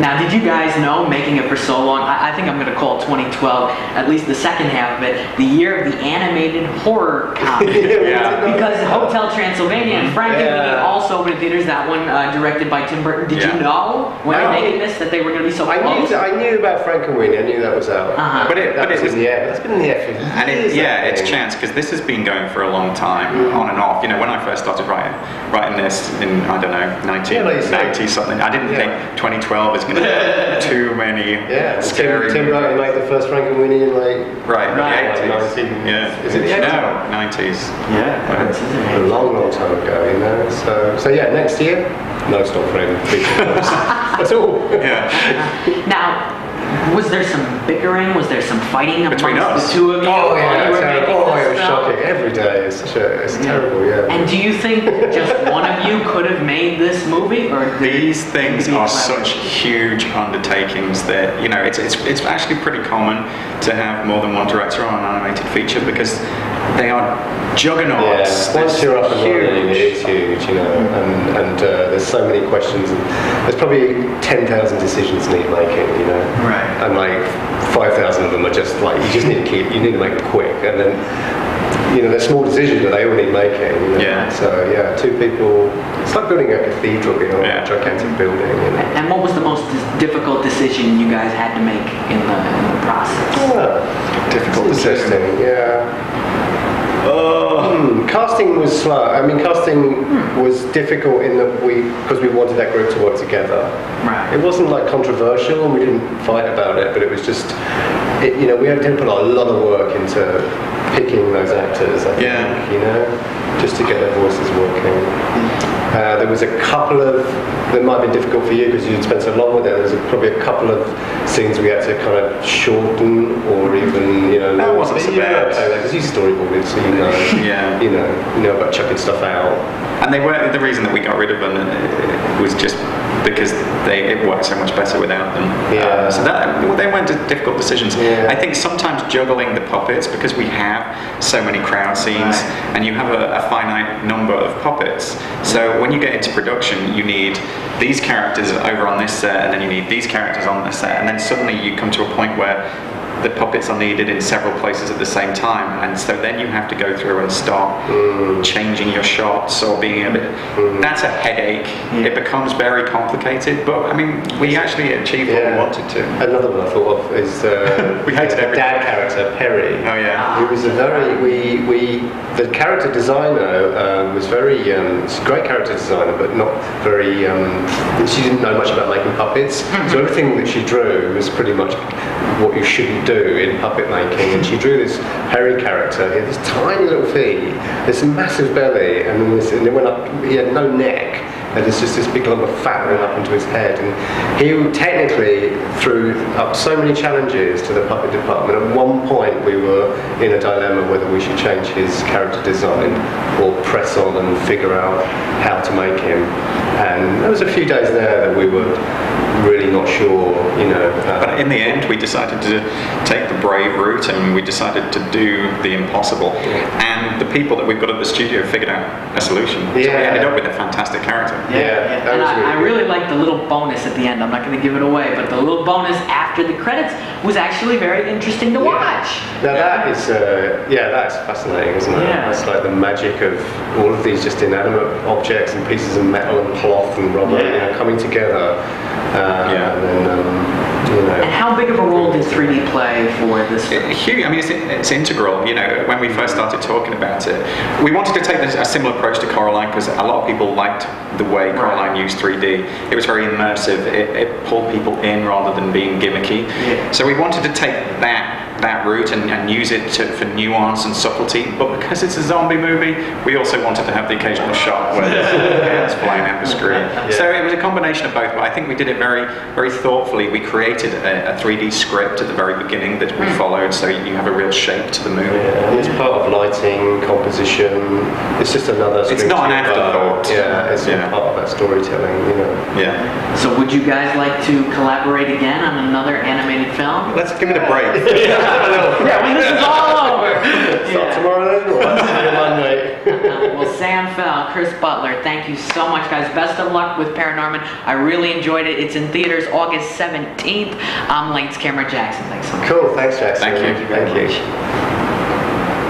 Now, did you guys know, making it for so long, I think I'm going to call 2012, at least the second half of it, the year of the animated horror comedy. Because Hotel Transylvania and Frankenweenie also opened in theaters, that one directed by Tim Burton. Did you know, when they were making this, that they were going to be so close? I knew about Frankenweenie, I knew that was out. But it was in the air. That's been in the air for years. And it's chance, because this has been going for a long time, on and off. You know, when I first started writing this in, I don't know, 1990 something, I didn't think 2012 is going to be too many scary Tim Burton made the first Frankenweenie in the 80s. Is it the 80s? No, 90s. A long time ago, you know. So yeah, next year, no stop for him. That's all. Now, was there some bickering? Was there some fighting between us? The two of you? It was shocking. Every day it's terrible, And do you think just one of you could have made this movie? Or these things are such huge undertakings that, you know, it's actually pretty common to have more than one director on an animated feature because they are juggernauts. Once you're up and running, it's huge, you know, and there's so many questions, and there's probably 10,000 decisions need making, you know, and like 5,000 of them are just like you need to make them quick, and then you know they're small decisions but they all need making. You know? So two people. It's like building a cathedral, you know, a gigantic building. You know? And what was the most difficult decision you guys had to make in the process? Difficult decision. Casting was slow. I mean, casting was difficult in that because we wanted that group to work together. It wasn't like controversial, and we didn't fight about it. But it was just, you know, we had to put a lot of work into picking those actors. I think, you know, just to get their voices working. There was a couple of that might have been difficult for you because you'd spent so long with it. There was probably a couple of scenes we had to kind of shorten or even, you know. That wasn't so bad. Because you storyboarded, so you know, you know about chucking stuff out. And they were the reason that we got rid of them was just because it worked so much better without them. So they went to difficult decisions. I think sometimes juggling the puppets, because we have so many crowd scenes and you have a finite number of puppets. So when you get into production, you need these characters over on this set, and then you need these characters on this set, and then suddenly you come to a point where the puppets are needed in several places at the same time, and so then you have to go through and start changing your shots or being a bit. That's a headache. It becomes very complicated, but I mean, we actually achieved what we wanted to. Another one I thought of is we hated the dad character, Perry. Oh yeah. He was a very the character designer was very she's a great character designer, but not very. She didn't know much about making puppets, so everything that she drew was pretty much what you shouldn't do in puppet making, and she drew this Harry character. He had this tiny little feet, this massive belly, and then went up. He had no neck, and there's just this big lump of fat went up into his head. And he technically threw up so many challenges to the puppet department. At one point, we were in a dilemma whether we should change his character design or press on and figure out how to make him. And there was a few days there that we were really not sure, you know. But in the end, we decided to take the brave route, and we decided to do the impossible. And the people that we've got at the studio figured out a solution. So we ended up with a fantastic character. And I really liked the little bonus at the end. I'm not going to give it away, but the little bonus after the credits was actually very interesting to watch. Now that is, that's fascinating, isn't it? That's like the magic of all of these just inanimate objects and pieces of metal and cloth and rubber, you know, coming together. And then, you know. And how big of a role did 3D play for this film? Huge. I mean, it's integral. You know, when we first started talking about it, we wanted to take a similar approach to Coraline because a lot of people liked the way Coraline used 3D. It was very immersive. It pulled people in rather than being gimmicky. So we wanted to take that route and use it for nuance and subtlety, but because it's a zombie movie, we also wanted to have the occasional shot where the hands flying out the screen. So it was a combination of both, but I think we did it very, very thoughtfully. We created a 3D script script at the very beginning that we followed, so you have a real shape to the movie. Yeah, it's part of lighting, composition. It's just another. It's not an afterthought. Yeah, it's part of that storytelling. Yeah. So would you guys like to collaborate again on another animated film? Let's give it a break. Yeah, when this is all over. Start tomorrow then, or Monday. Well, Sam Fell, Chris Butler, thank you so much, guys. Best of luck with ParaNorman. I really enjoyed it. It's in theaters August 17th. I'm Lights Camera Jackson. Thanks so much. Cool. Thanks, Jackson. Thank you. Thank you very much.